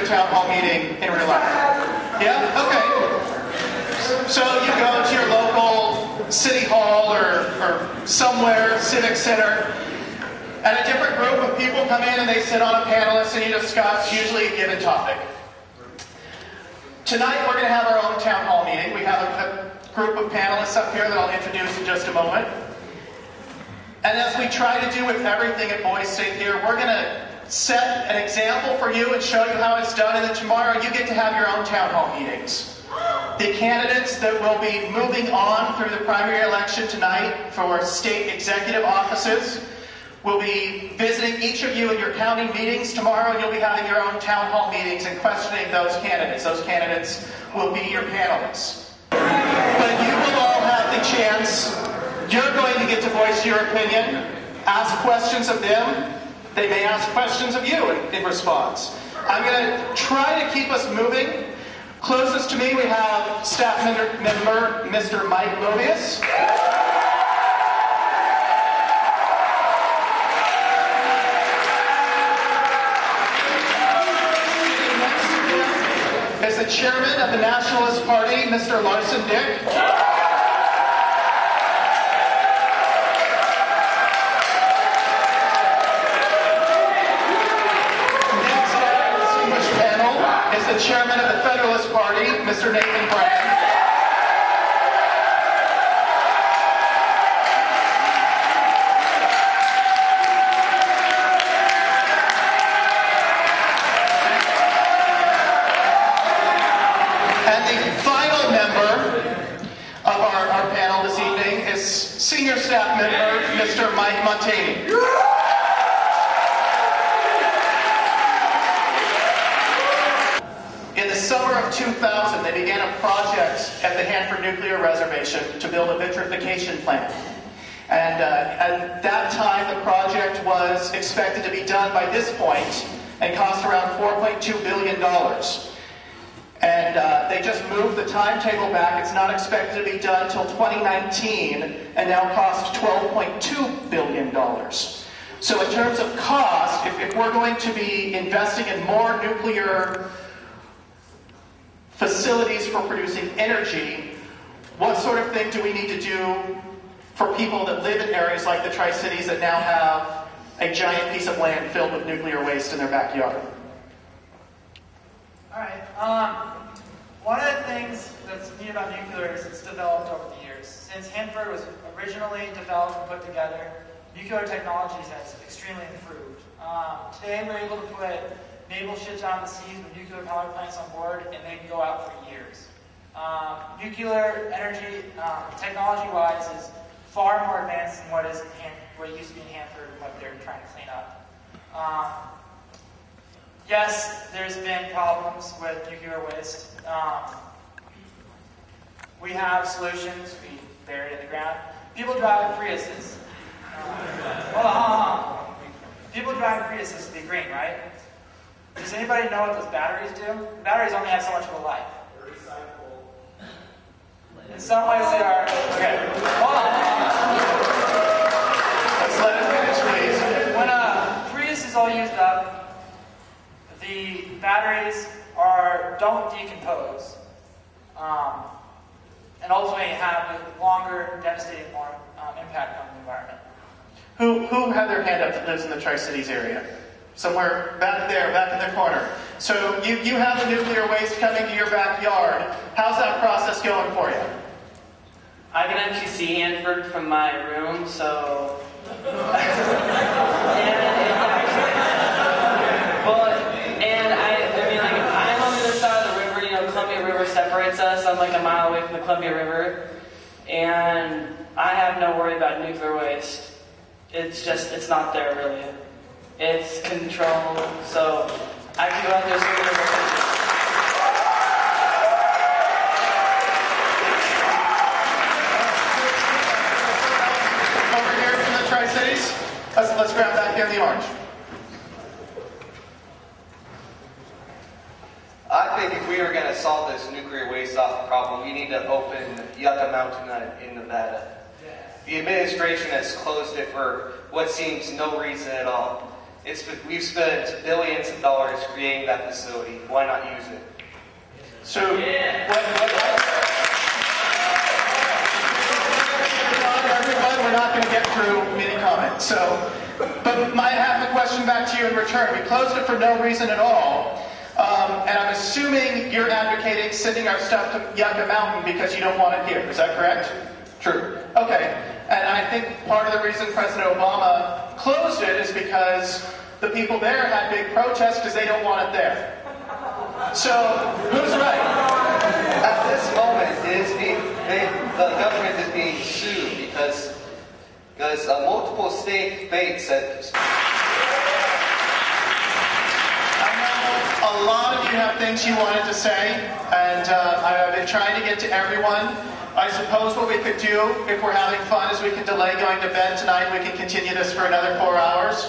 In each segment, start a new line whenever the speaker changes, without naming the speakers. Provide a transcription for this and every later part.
town hall meeting in real life? Yeah? Okay. So you go to your local city hall or somewhere, civic center, and a different group of people come in and they sit on a panelist and you discuss usually a given topic. Tonight we're going to have our own town hall meeting. We have a group of panelists up here that I'll introduce in just a moment. And as we try to do with everything at Boys State here, we're going to set an example for you and show you how it's done, and then tomorrow you get to have your own town hall meetings. The candidates that will be moving on through the primary election tonight for state executive offices will be visiting each of you in your county meetings tomorrow, and you'll be having your own town hall meetings and questioning those candidates. Those candidates will be your panelists. But you will all have the chance. You're going to get to voice your opinion, ask questions of them. They may ask questions of you in response. I'm going to try to keep us moving. Closest to me, we have staff member Mr. Mike Mobius. Is the chairman of the Nationalist Party, Mr. Larson Dick. The chairman of the Federalist Party, Mr. Nathan Brand. And the final member of our panel this evening is senior staff member, Mr. Mike Montani. In the summer of 2000, they began a project at the Hanford Nuclear Reservation to build a vitrification plant. And at that time, the project was expected to be done by this point and cost around $4.2 billion. And they just moved the timetable back. It's not expected to be done until 2019 and now costs $12.2 billion. So in terms of cost, if we're going to be investing in more nuclear facilities for producing energy, what sort of thing do we need to do for people that live in areas like the Tri-Cities that now have a giant piece of land filled with nuclear waste in their backyard?
Alright, one of the things that's neat about nuclear is it's developed over the years. Since Hanford was originally developed and put together, nuclear technologies has extremely improved. Today we're able to put naval ships out on the seas with nuclear power plants on board, and they can go out for years. Nuclear energy, technology-wise, is far more advanced than what it used to be in Hanford and what they're trying to clean up. Yes, there's been problems with nuclear waste. We have solutions. We bury it in the ground. People drive Priuses. People drive Priuses to be green, right? Does anybody know what those batteries do? Batteries only have so much of a life. They're recyclable. In some ways they are. Okay, hold on.
Let's let it finish, please.
When a Prius is all used up, the batteries don't decompose, and ultimately have a longer, devastating impact on the environment.
Who had their hand up that lives in the Tri-Cities area? Somewhere back there, back in the corner. So you have the nuclear waste coming to your backyard. How's that process going for you?
I can actually see Hanford from my room, so... I'm on the other side of the river. You know, Columbia River separates us. I'm like a mile away from the Columbia River. And I have no worry about nuclear waste. It's not there, really. It's controlled, so I can go out there and
over here from the Tri-Cities, let's grab back here in the orange.
I think if we were going to solve this nuclear waste off problem, we need to open Yucca Mountain in Nevada. The administration has closed it for what seems no reason at all. We've spent billions of dollars creating that facility. Why not use it?
So, everyone, we're not going to get through mini comments. So, but I have the question back to you in return. We closed it for no reason at all. And I'm assuming you're advocating sending our stuff to Yucca Mountain because you don't want it here. Is that correct?
True.
Okay. And I think part of the reason President Obama closed it is because the people there had big protests because they don't want it there. So, who's right?
At this moment, the government is being sued because multiple state debates said.
A lot of you have things you wanted to say, and I've been trying to get to everyone. I suppose what we could do, if we're having fun, is we could delay going to bed tonight. We can continue this for another 4 hours.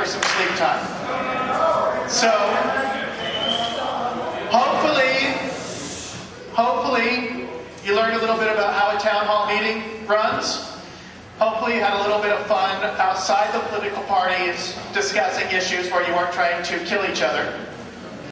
Some sleep time. So, hopefully, you learned a little bit about how a town hall meeting runs. Hopefully, you had a little bit of fun outside the political parties discussing issues where you weren't trying to kill each other.